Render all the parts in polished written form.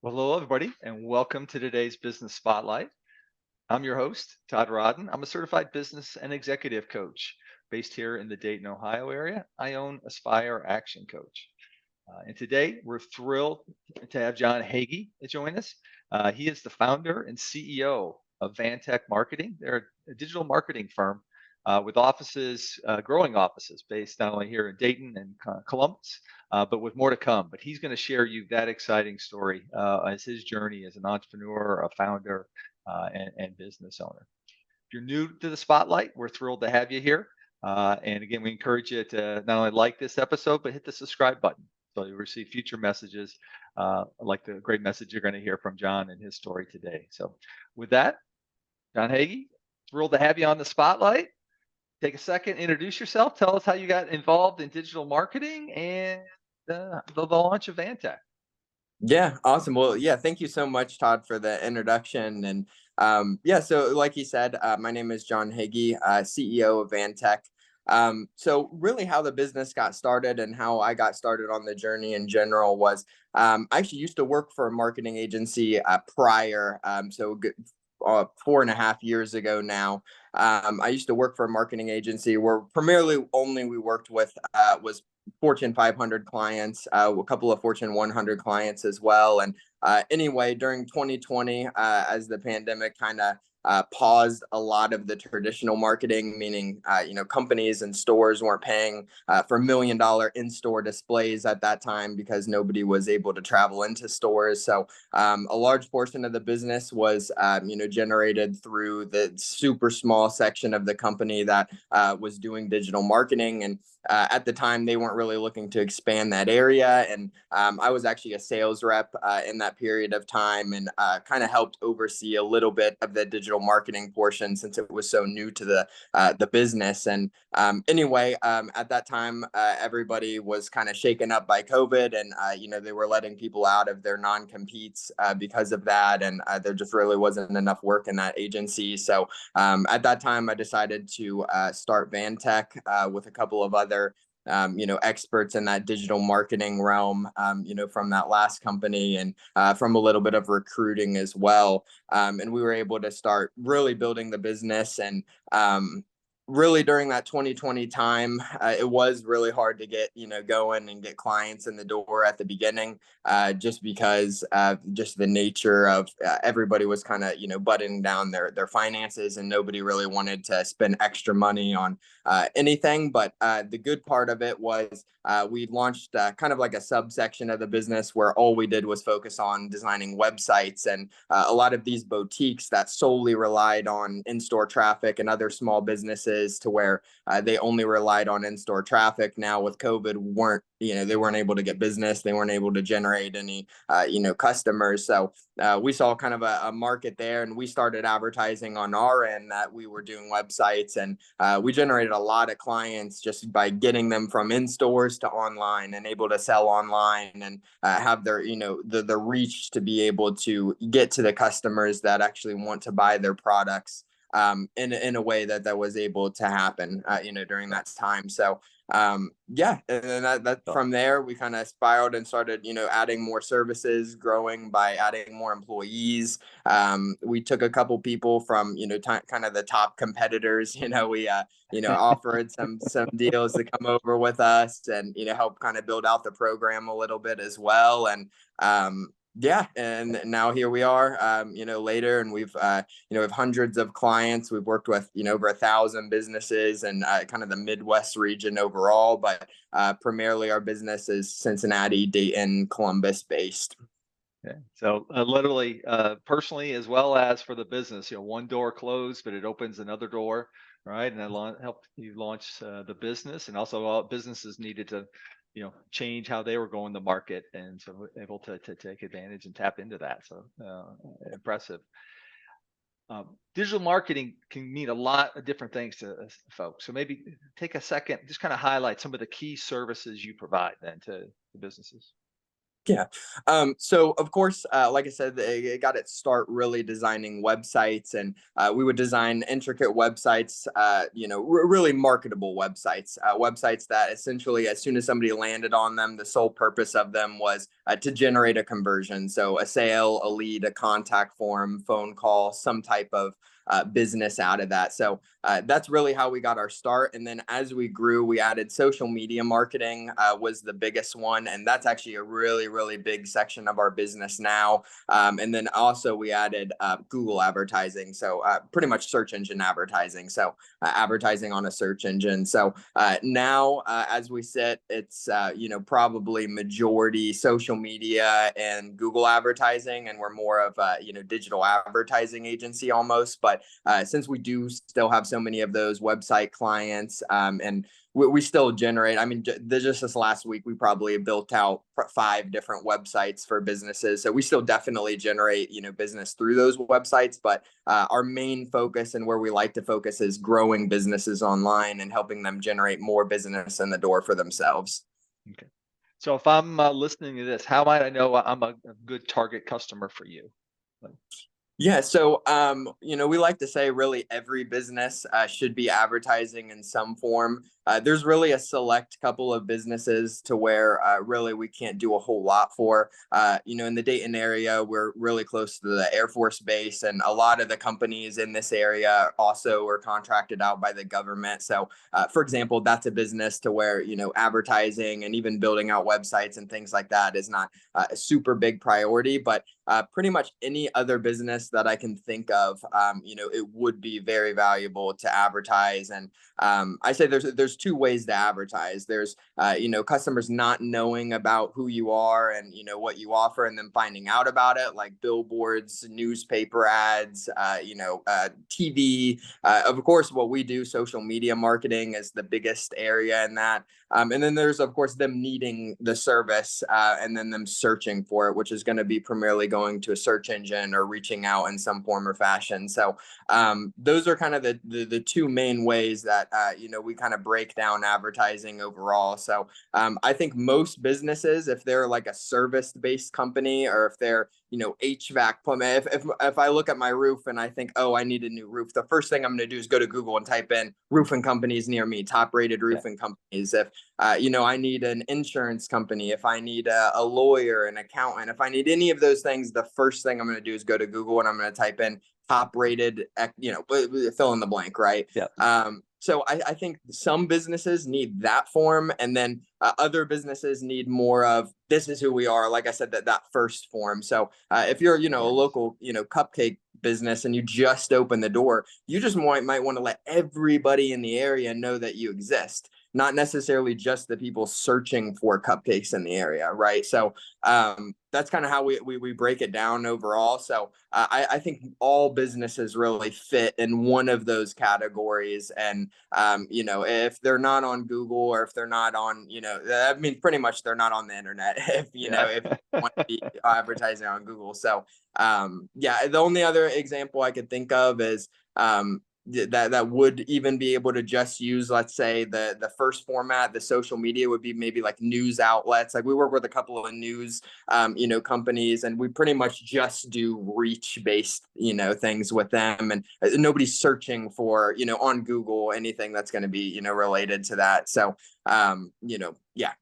Well, hello, everybody, and welcome to today's Business Spotlight. I'm your host, Todd Rodden. I'm a certified business and executive coach based here in the Dayton, Ohio area. I own Aspire Action Coach. And today we're thrilled to have John Hegyi join us. He is the founder and CEO of Vantech Marketing. They're a digital marketing firm with offices, growing offices based not only here in Dayton and Columbus, but with more to come. But he's going to share you that exciting story as his journey as an entrepreneur, a founder, and business owner. If you're new to the spotlight, we're thrilled to have you here. And again, we encourage you to not only like this episode, but hit the subscribe button so you'll receive future messages like the great message you're going to hear from John and his story today. So with that, John Hegyi, thrilled to have you on the spotlight. Take a second, introduce yourself, tell us how you got involved in digital marketing and the launch of Vantech. Yeah, awesome. Well, yeah, thank you so much, Todd, for the introduction. And yeah, so like you said, my name is John Hegyi, CEO of Vantech. So really how the business got started and how I got started on the journey in general was I actually used to work for a marketing agency prior. 4.5 years ago now. I used to work for a marketing agency where primarily only we worked with was Fortune 500 clients, a couple of Fortune 100 clients as well. And anyway, during 2020, as the pandemic kind of paused a lot of the traditional marketing, meaning companies and stores weren't paying for $1 million in-store displays at that time because nobody was able to travel into stores. So a large portion of the business was generated through the super small section of the company that was doing digital marketing. And at the time, they weren't really looking to expand that area. And I was actually a sales rep in that period of time and kind of helped oversee a little bit of the digital marketing portion since it was so new to the business. And at that time, everybody was kind of shaken up by COVID, and they were letting people out of their non-competes because of that, and there just really wasn't enough work in that agency. So at that time, I decided to start Vantech with a couple of other experts in that digital marketing realm, from that last company and from a little bit of recruiting as well. And we were able to start really building the business. And really during that 2020 time, it was really hard to get, going and get clients in the door at the beginning, just because just the nature of everybody was kind of, buttoning down their finances and nobody really wanted to spend extra money on anything. But the good part of it was we launched kind of like a subsection of the business where all we did was focus on designing websites. And a lot of these boutiques that solely relied on in-store traffic and other small businesses to where they only relied on in-store traffic now with COVID they weren't able to get business. They weren't able to generate any, customers. So we saw kind of a market there, and we started advertising on our end that we were doing websites, and we generated a lot of clients just by getting them from in stores to online and able to sell online and have their, the reach to be able to get to the customers that actually want to buy their products in a way that was able to happen, during that time. So and that from there we kind of spiraled and started, adding more services, growing by adding more employees. We took a couple people from, kind of the top competitors. We offered some deals to come over with us and, help kind of build out the program a little bit as well. And and now here we are, later, and we've, we have hundreds of clients. We've worked with, over 1,000 businesses and kind of the Midwest region overall, but primarily our business is Cincinnati, Dayton, Columbus based. Okay. So literally, personally, as well as for the business, one door closed, but it opens another door, right? And that helped you launch the business, and also businesses needed to change how they were going to market, and so able to take advantage and tap into that. So impressive. Digital marketing can mean a lot of different things to folks. So maybe take a second, just kind of highlight some of the key services you provide then to the businesses. Yeah. So of course, like I said, it got its start really designing websites, and we would design intricate websites, really marketable websites, websites that essentially, as soon as somebody landed on them, the sole purpose of them was to generate a conversion. So a sale, a lead, a contact form, phone call, some type of business out of that. So that's really how we got our start. And then as we grew, we added social media marketing was the biggest one. And that's actually a really, really big section of our business now. And then also we added Google advertising. So pretty much search engine advertising. So advertising on a search engine. So now as we sit, it's, probably majority social media and Google advertising. And we're more of a, digital advertising agency almost. But since we do still have so many of those website clients, and we still generate, I mean, just this last week, we probably built out 5 different websites for businesses. So we still definitely generate, business through those websites. But our main focus and where we like to focus is growing businesses online and helping them generate more business in the door for themselves. Okay. So if I'm listening to this, how might I know I'm a good target customer for you? Like, Yeah, so we like to say really every business should be advertising in some form. There's really a select couple of businesses to where really we can't do a whole lot for. In the Dayton area, we're really close to the Air Force Base, and a lot of the companies in this area also are contracted out by the government. So, for example, that's a business to where advertising and even building out websites and things like that is not a super big priority, but pretty much any other business that I can think of, it would be very valuable to advertise. And I say there's 2 ways to advertise. There's customers not knowing about who you are and what you offer, and then finding out about it, like billboards, newspaper ads, TV. Of course, what we do, social media marketing, is the biggest area in that. And then there's, of course, them needing the service and then them searching for it, which is going to be primarily going to a search engine or reaching out in some form or fashion. So those are kind of the 2 main ways that, we kind of break down advertising overall. So I think most businesses, if they're like a service-based company, or if they're, HVAC plumbing, if I look at my roof and I think, oh, I need a new roof, the first thing I'm going to do is go to Google and type in roofing companies near me, top rated yeah, roofing companies. If I need an insurance company, if I need a lawyer, an accountant, if I need any of those things, the first thing I'm going to do is go to Google and I'm going to type in top rated, fill in the blank, right? yeah, So I think some businesses need that form, and then other businesses need more of this is who we are. Like I said, that first form. So if you're, a awareness. local, cupcake business and you just open the door, you just might want to let everybody in the area know that you exist, not necessarily just the people searching for cupcakes in the area, right? So that's kind of how we break it down overall. So I think all businesses really fit in one of those categories. And, if they're not on Google, or if they're not on, I mean, pretty much they're not on the internet Yeah. if you want to be advertising on Google. So, the only other example I could think of is, that would even be able to just use, let's say, the first format, the social media, would be maybe like news outlets. Like we work with a couple of news companies, and we pretty much just do reach based things with them, and nobody's searching for on Google anything that's going to be related to that. So yeah.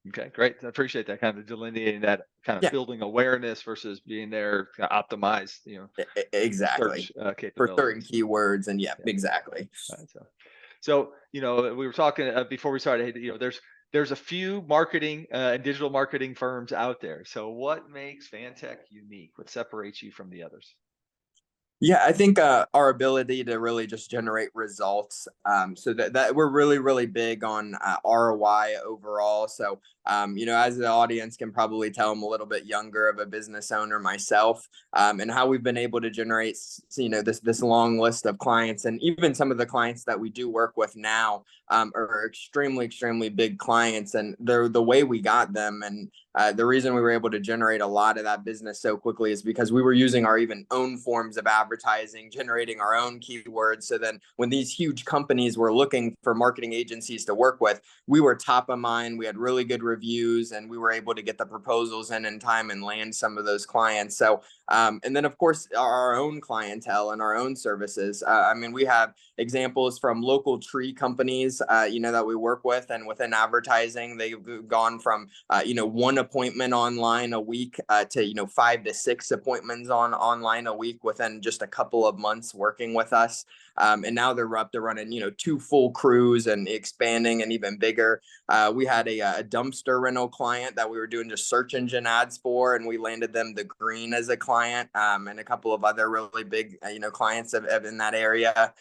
Okay, great. I appreciate that kind of delineating that, kind of Yeah, building awareness versus being there to optimize, exactly, search for certain capabilities. keywords. And yeah, Yeah. exactly. So, we were talking before we started. Hey, there's a few marketing and digital marketing firms out there. So, what makes Fantech unique? What separates you from the others? Yeah, I think our ability to really just generate results. So that we're really, really big on ROI overall. So, as the audience can probably tell, I'm a little bit younger of a business owner myself, and how we've been able to generate, this long list of clients, and even some of the clients that we do work with now are extremely, extremely big clients, and they're the way we got them. And The reason we were able to generate a lot of that business so quickly is because we were using our even own forms of advertising, generating our own keywords. So then when these huge companies were looking for marketing agencies to work with, we were top of mind. We had really good reviews, and we were able to get the proposals in time and land some of those clients. So, and then of course our own clientele and our own services. I mean, we have examples from local tree companies, that we work with, and within advertising, they've gone from one appointment online a week to 5 to 6 appointments online a week within just a couple of months working with us. And now they're up to running 2 full crews and expanding and even bigger. We had a dumpster rental client that we were doing just search engine ads for, and we landed them the green as a client, and a couple of other really big clients in that area.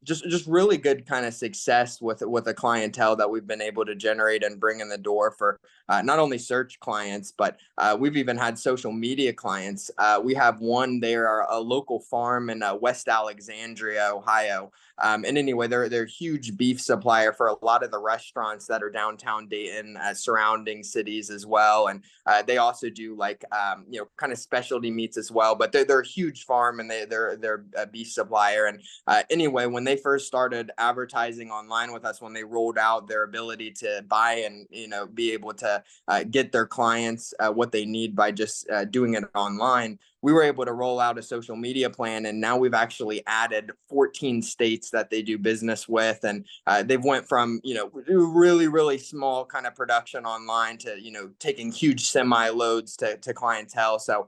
Just really good kind of success with a clientele that we've been able to generate and bring in the door for not only search clients, but we've even had social media clients. We have one, they are a local farm in West Alexandria, Ohio. And anyway, they're a huge beef supplier for a lot of the restaurants that are downtown Dayton, surrounding cities as well. And they also do kind of specialty meats as well. But they're a huge farm, and they're a beef supplier. And anyway, when they first started advertising online with us, when they rolled out their ability to buy and be able to get their clients what they need by just doing it online, we were able to roll out a social media plan, and now we've actually added 14 states that they do business with, and they've went from really really small kind of production online to taking huge semi loads to clientele. So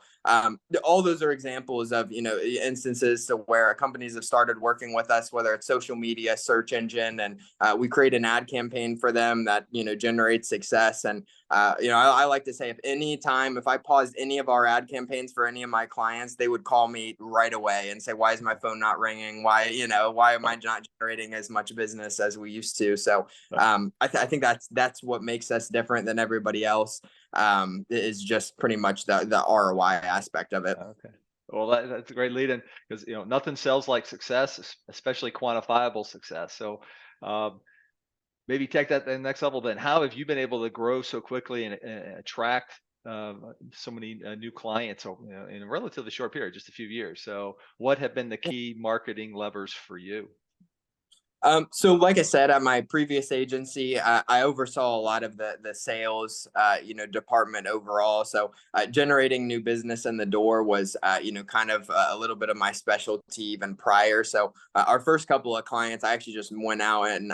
all those are examples of instances to where companies have started working with us, whether it's social media, search engine, and we create an ad campaign for them that generates success. And I like to say, if I paused any of our ad campaigns for any of my clients, they would call me right away and say, why is my phone not ringing? Why am I not generating as much business as we used to? So I think that's what makes us different than everybody else, is just pretty much the ROI aspect of it. Okay. Well, that's a great lead in, because nothing sells like success, especially quantifiable success. So maybe take that to the next level. Then, how have you been able to grow so quickly and attract so many new clients in a relatively short period, just a few years? So, what have been the key marketing levers for you? So like I said, at my previous agency, I oversaw a lot of the sales, department overall. So generating new business in the door was, kind of a little bit of my specialty even prior. So our first couple of clients, I actually just went out and,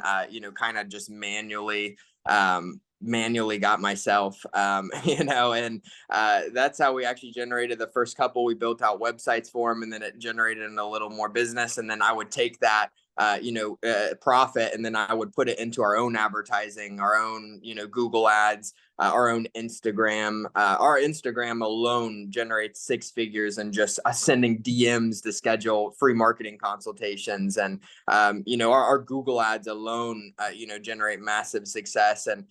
kind of just manually got myself, and that's how we actually generated the first couple. We built out websites for them, and then it generated a little more business. And then I would take that profit, and then I would put it into our own advertising, our own Google ads, our own Instagram. Our Instagram alone generates 6 figures, and just sending DMs to schedule free marketing consultations. And our Google ads alone generate massive success. And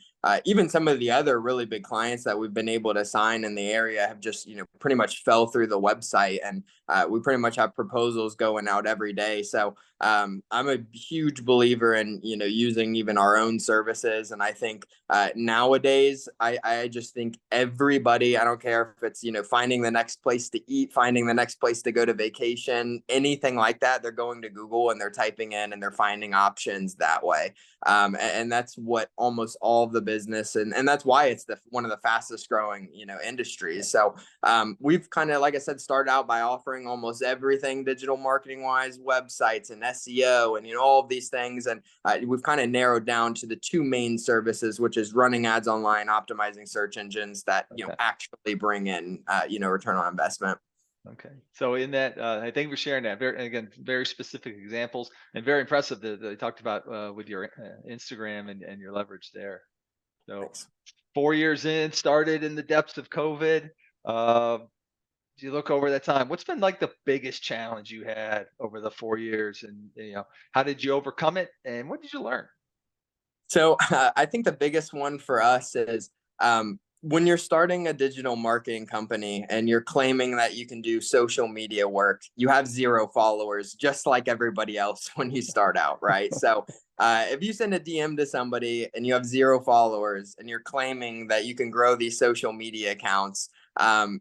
even some of the other really big clients that we've been able to sign in the area have just pretty much fell through the website, and we pretty much have proposals going out every day. So I'm a huge believer in using even our own services. And I think nowadays I just think everybody, I don't care if it's finding the next place to eat, finding the next place to go to vacation, anything like that, they're going to Google and they're typing in and they're finding options that way. And that's what almost all of the business, and that's why it's one of the fastest growing industries. So we've kind of, like I said, started out by offering almost everything digital marketing wise, websites and SEO and all of these things. And we've kind of narrowed down to the 2 main services, which is running ads online, optimizing search engines that actually bring in return on investment. Okay. So in that, I thank you for sharing that. Very specific examples, and very impressive that you talked about with your Instagram and your leverage there. So Thanks. 4 years in, started in the depths of COVID. You look over that time, what's been like the biggest challenge you had over the 4 years, and how did you overcome it, and what did you learn? So I think the biggest one for us is when you're starting a digital marketing company and you're claiming that you can do social media work, you have zero followers, just like everybody else when you start out, right? So if you send a DM to somebody and you have zero followers and you're claiming that you can grow these social media accounts,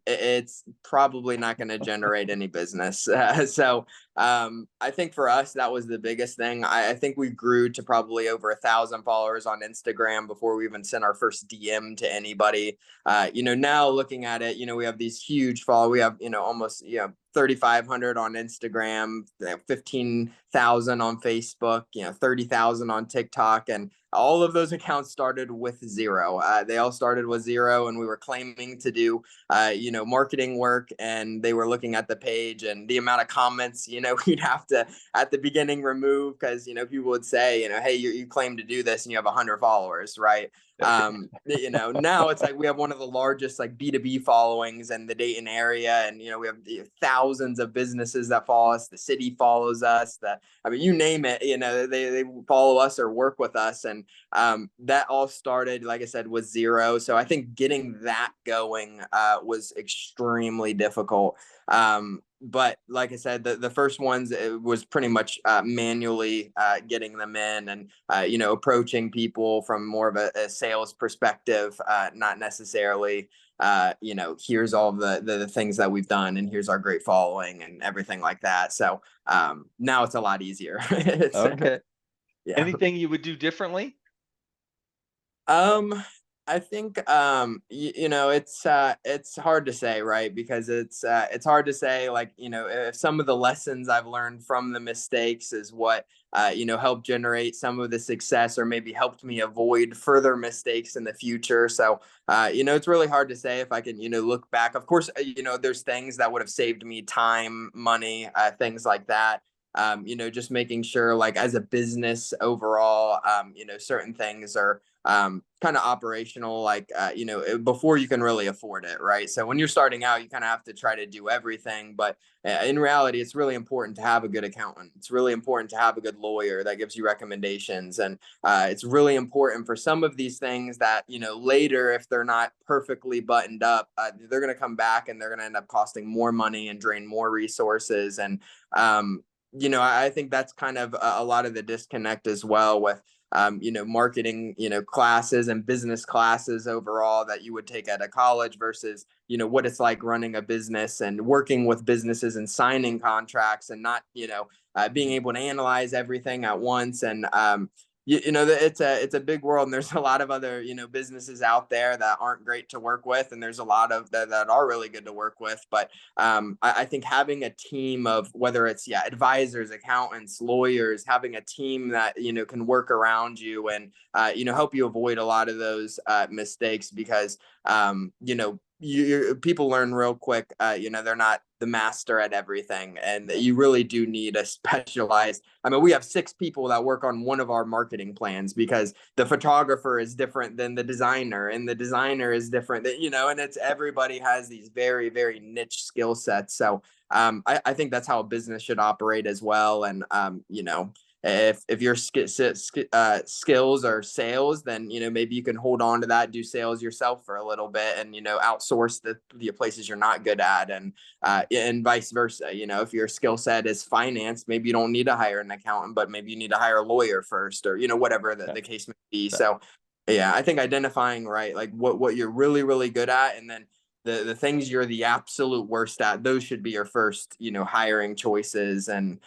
it's probably not going to generate any business. So I think for us, that was the biggest thing. I think we grew to probably over 1,000 followers on Instagram before we even sent our first DM to anybody. Now looking at it, we have these huge follow. We have, almost, 3,500 on Instagram, 15,000 on Facebook, 30,000 on TikTok, and all of those accounts started with zero. They all started with zero, and we were claiming to do, marketing work, and they were looking at the page and the amount of comments, we'd have to at the beginning remove because, people would say, hey, you claim to do this and you have 100 followers, right? Now it's like we have one of the largest like B2B followings in the Dayton area, and we have thousands of businesses that follow us. The city follows us. You name it, they follow us or work with us, and that all started, like I said, with zero. So I think getting that going was extremely difficult. But like I said, the first ones, it was pretty much manually getting them in and, approaching people from more of a sales perspective, not necessarily, here's all the things that we've done and here's our great following and everything like that. So now it's a lot easier. Okay. Yeah. Anything you would do differently? Um, I think it's hard to say, right? Because it's hard to say, like, if some of the lessons I've learned from the mistakes is what helped generate some of the success, or maybe helped me avoid further mistakes in the future. So it's really hard to say if I can look back. Of course, there's things that would have saved me time, money, things like that. Just making sure, like, as a business overall, certain things are kind of operational, like, before you can really afford it, right? So when you're starting out, you kind of have to try to do everything. But in reality, it's really important to have a good accountant. It's really important to have a good lawyer that gives you recommendations. And it's really important for some of these things that, later, if they're not perfectly buttoned up, they're going to come back and they're going to end up costing more money and drain more resources. And, I think that's kind of a lot of the disconnect as well with, marketing, classes and business classes overall that you would take at a college versus, what it's like running a business and working with businesses and signing contracts and not, being able to analyze everything at once. And, it's a big world, and there's a lot of other, businesses out there that aren't great to work with. And there's a lot of that are really good to work with. But I think having a team of, whether it's advisors, accountants, lawyers, having a team that can work around you and help you avoid a lot of those mistakes, because people learn real quick. They're not the master at everything, and you really do need a specialized. I mean, we have 6 people that work on one of our marketing plans because the photographer is different than the designer, and the designer is different than, and it's, everybody has these very, very niche skill sets. So I think that's how a business should operate as well. And if your skills are sales, then maybe you can hold on to that, do sales yourself for a little bit, and outsource the places you're not good at, and vice versa. If your skill set is finance, maybe you don't need to hire an accountant, but maybe you need to hire a lawyer first, or whatever the case may be. So yeah, I think identifying, right, like what you're really, really good at, and then the things you're the absolute worst at, those should be your first hiring choices. And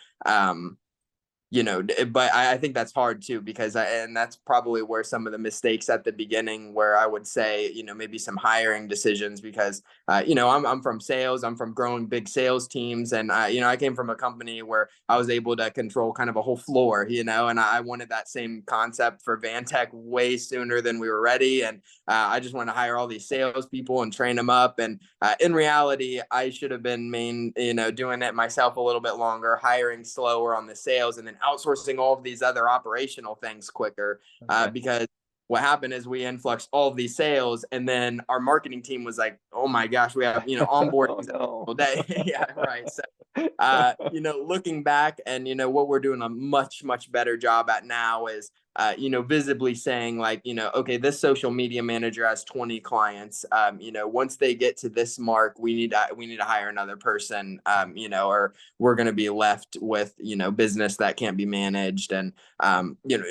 but I think that's hard too, because and that's probably where some of the mistakes at the beginning, where I would say, maybe some hiring decisions, because, I'm from sales, I'm from growing big sales teams. And, I came from a company where I was able to control kind of a whole floor, and I wanted that same concept for Vantech way sooner than we were ready. And I just want to hire all these salespeople and train them up. And in reality, I should have been doing it myself a little bit longer, hiring slower on the sales, and then outsourcing all of these other operational things quicker. Because what happened is we influxed all of these sales, and then our marketing team was like, oh my gosh, we have, onboarding all day. Yeah, right. So, looking back, and, what we're doing a much, much better job at now is, visibly saying like, okay, this social media manager has 20 clients. Once they get to this mark, we need to hire another person. Or we're going to be left with, business that can't be managed. And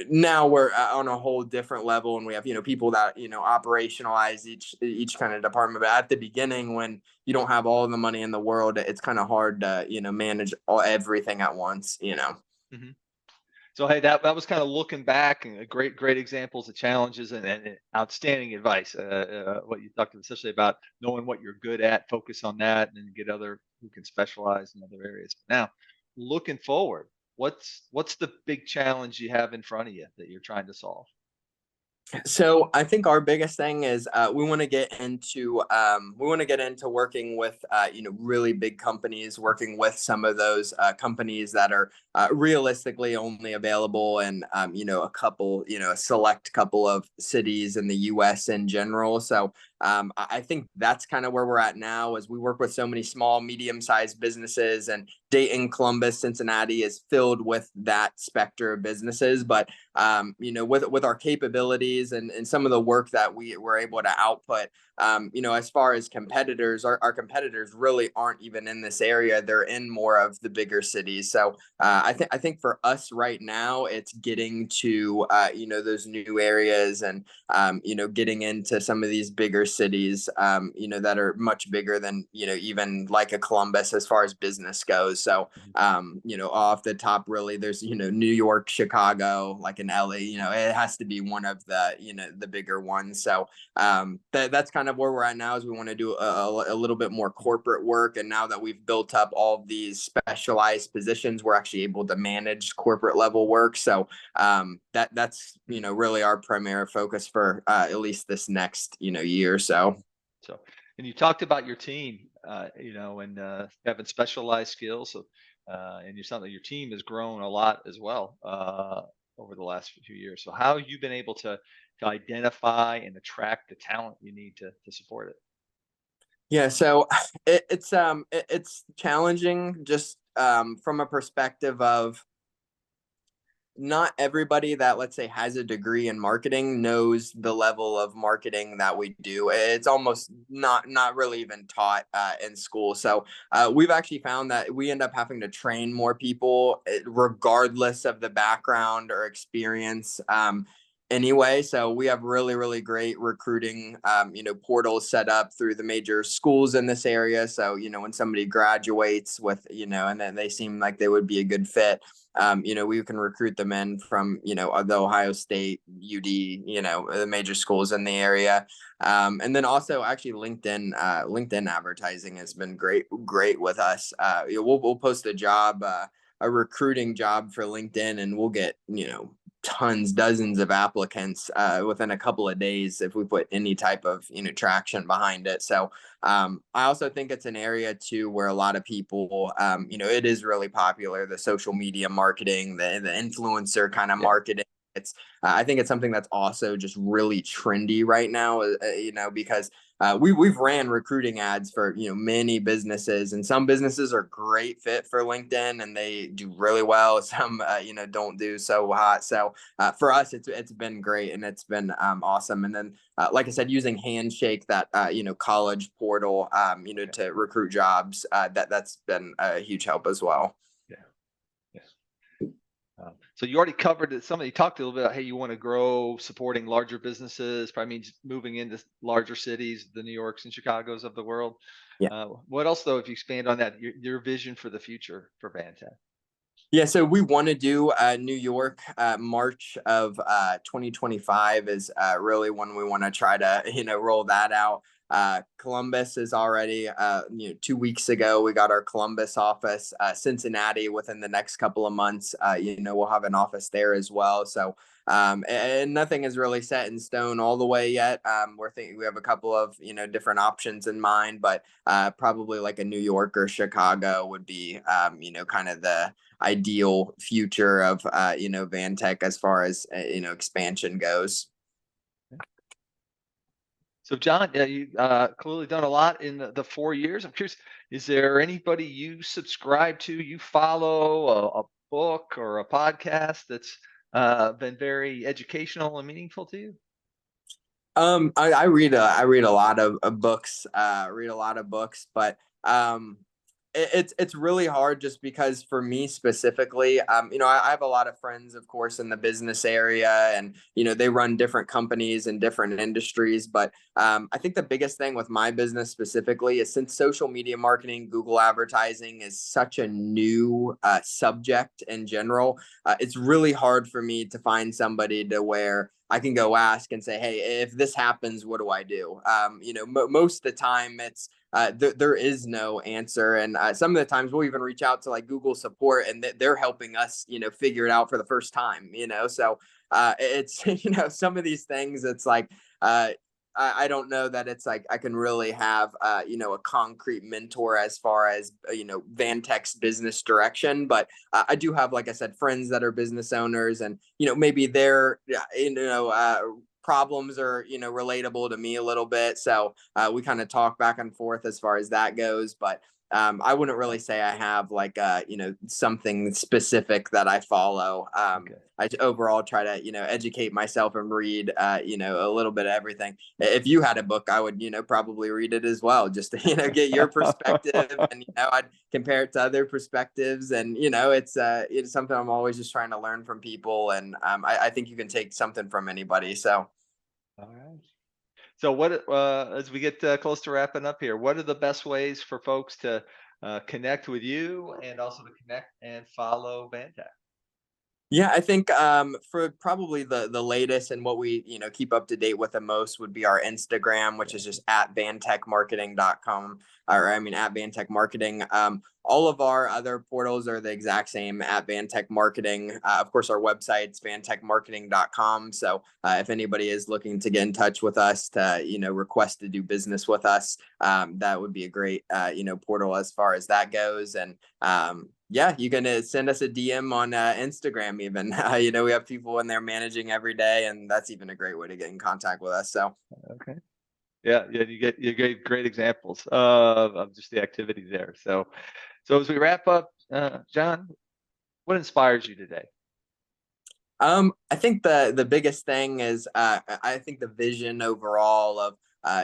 now we're on a whole different level, and we have, people that, operationalize each kind of department. But at the beginning, when you don't have all the money in the world, it's kind of hard to, manage everything at once. Mhm. So hey, that was kind of looking back and a great examples of challenges and outstanding advice. What you talked especially about knowing what you're good at, focus on that, and then get other who can specialize in other areas. Now, looking forward, what's the big challenge you have in front of you that you're trying to solve? So I think our biggest thing is we want to get into working with really big companies, working with some of those companies that are realistically only available in a select couple of cities in the U.S. in general. So I think that's kind of where we're at now, as we work with so many small, medium-sized businesses, and Dayton, Columbus, Cincinnati is filled with that specter of businesses. But with our capabilities and some of the work that we were able to output, as far as competitors, our competitors really aren't even in this area. They're in more of the bigger cities. So I think for us right now, it's getting to those new areas, and getting into some of these bigger cities, that are much bigger than even like a Columbus as far as business goes. So off the top, really, there's New York, Chicago, like in LA. It has to be one of the bigger ones. So that's kind of where we're at now, is we want to do a little bit more corporate work. And now that we've built up all of these specialized positions, we're actually able to manage corporate level work. So that's really our primary focus for at least this next year or so. So, and you talked about your team, and having specialized skills. So, and you sound like your team has grown a lot as well over the last few years. So, how have you been able to identify and attract the talent you need to support it? Yeah, so it's challenging, just from a perspective of not everybody that, let's say, has a degree in marketing knows the level of marketing that we do. It's almost not really even taught in school. So we've actually found that we end up having to train more people, regardless of the background or experience. Anyway, so we have really great recruiting portals set up through the major schools in this area. So when somebody graduates with and then they seem like they would be a good fit, we can recruit them in from, the Ohio State, UD, the major schools in the area. And then also actually LinkedIn advertising has been great with us. We'll post a recruiting job for LinkedIn, and we'll get, dozens of applicants within a couple of days if we put any type of traction behind it. So I also think it's an area too where a lot of people, it is really popular, the social media marketing, the influencer kind of Yeah. marketing. It's I think it's something that's also just really trendy right now, because we've ran recruiting ads for many businesses, and some businesses are great fit for LinkedIn and they do really well. Some don't do so hot. So for us, it's been great, and it's been awesome. And then like I said, using Handshake, that college portal, to recruit jobs, that's been a huge help as well. Yeah. Yeah. So you already covered it. You talked a little bit about, hey, you want to grow supporting larger businesses, probably means moving into larger cities, the New Yorks and Chicago's of the world. Yeah. What else, though, if you expand on that, your vision for the future for Vantech? Yeah, so we want to do New York. March of 2025 is really when we want to try to roll that out. Columbus is already 2 weeks ago we got our Columbus office. Cincinnati within the next couple of months. We'll have an office there as well. So and nothing is really set in stone all the way yet. We're thinking we have a couple of different options in mind, but probably like a New York or Chicago would be kind of the ideal future of Vantech as far as expansion goes. So, John, you clearly done a lot in the 4 years. I'm curious, is there anybody you subscribe to, you follow, a book or a podcast that's been very educational and meaningful to you? I read a lot of books, read a lot of books, but it's really hard just because for me specifically, I have a lot of friends, of course, in the business area, and they run different companies in different industries. But I think the biggest thing with my business specifically is since social media marketing, Google advertising is such a new subject in general, it's really hard for me to find somebody to where I can go ask and say, hey, if this happens, what do I do? Most of the time it's there is no answer. And some of the times we'll even reach out to like Google support and they're helping us, figure it out for the first time, So it's, some of these things, it's like, I don't know that it's like I can really have a concrete mentor as far as Vantech's business direction, but I do have, like I said, friends that are business owners, and maybe their problems are relatable to me a little bit, so we kind of talk back and forth as far as that goes. But I wouldn't really say I have like something specific that I follow. Okay. I overall try to educate myself and read a little bit of everything. If you had a book, I would probably read it as well, just to get your perspective, and I'd compare it to other perspectives, and it's something I'm always just trying to learn from people, and I think you can take something from anybody. So All right. So, as we get close to wrapping up here, what are the best ways for folks to connect with you and also to connect and follow Vantech? yeah, I think for probably the latest and what we keep up to date with the most would be our Instagram, which is just at vantechmarketing.com, or I mean at Vantech Marketing. All of our other portals are the exact same at Vantech Marketing. Of course, our website's vantechmarketing.com. So if anybody is looking to get in touch with us to request to do business with us, that would be a great portal as far as that goes. And yeah, you can send us a DM on Instagram even. We have people in there managing every day, and that's even a great way to get in contact with us. So Okay. Yeah, yeah, you get great examples of just the activity there. So as we wrap up, John, what inspires you today? I think the biggest thing is I think the vision overall of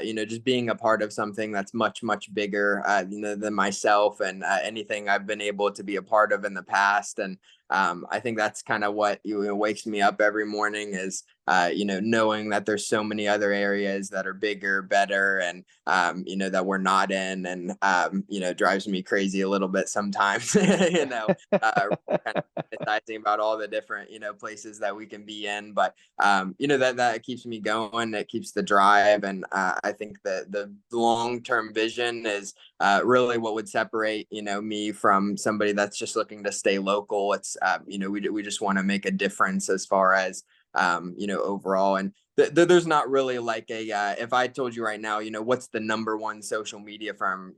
just being a part of something that's much bigger than myself, and anything I've been able to be a part of in the past. And I think that's kind of what wakes me up every morning is knowing that there's so many other areas that are bigger, better, and that we're not in, and drives me crazy a little bit sometimes. Kind of fantasizing about all the different places that we can be in, but that keeps me going. It keeps the drive, and I think that the long-term vision is really what would separate me from somebody that's just looking to stay local. It's we just want to make a difference as far as overall. And there's not really like a if I told you right now, what's the number one social media firm,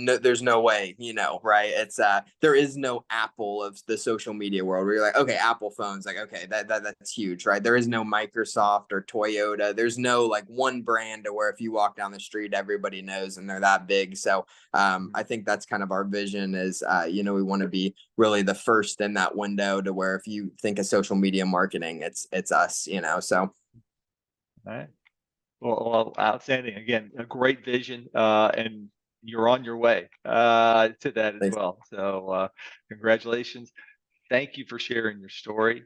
there's no way, right? It's there is no Apple of the social media world where you're like, okay, Apple phones, like, okay, that's huge, right? There is no Microsoft or Toyota. There's no like one brand to where if you walk down the street, everybody knows and they're that big. So I think that's kind of our vision is we want to be really the first in that window to where if you think of social media marketing, it's us, so. All right. Well, outstanding. Again, a great vision, and you're on your way to that as Thanks. well. So, congratulations. Thank you for sharing your story.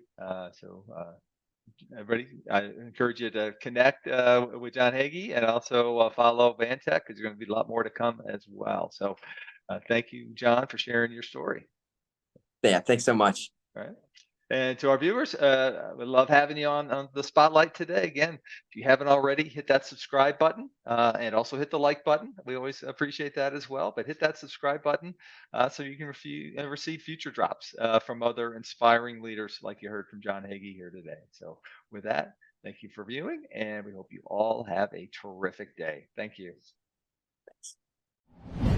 Everybody, I encourage you to connect with John Hegyi and also follow Vantech because there's going to be a lot more to come as well. So, thank you, John, for sharing your story. Yeah, thanks so much. All right. And to our viewers, we love having you on the spotlight today. Again, if you haven't already, hit that subscribe button and also hit the like button. We always appreciate that as well. But hit that subscribe button so you can receive future drops from other inspiring leaders like you heard from John Hegyi here today. So with that, thank you for viewing, and we hope you all have a terrific day. Thank you. Thanks.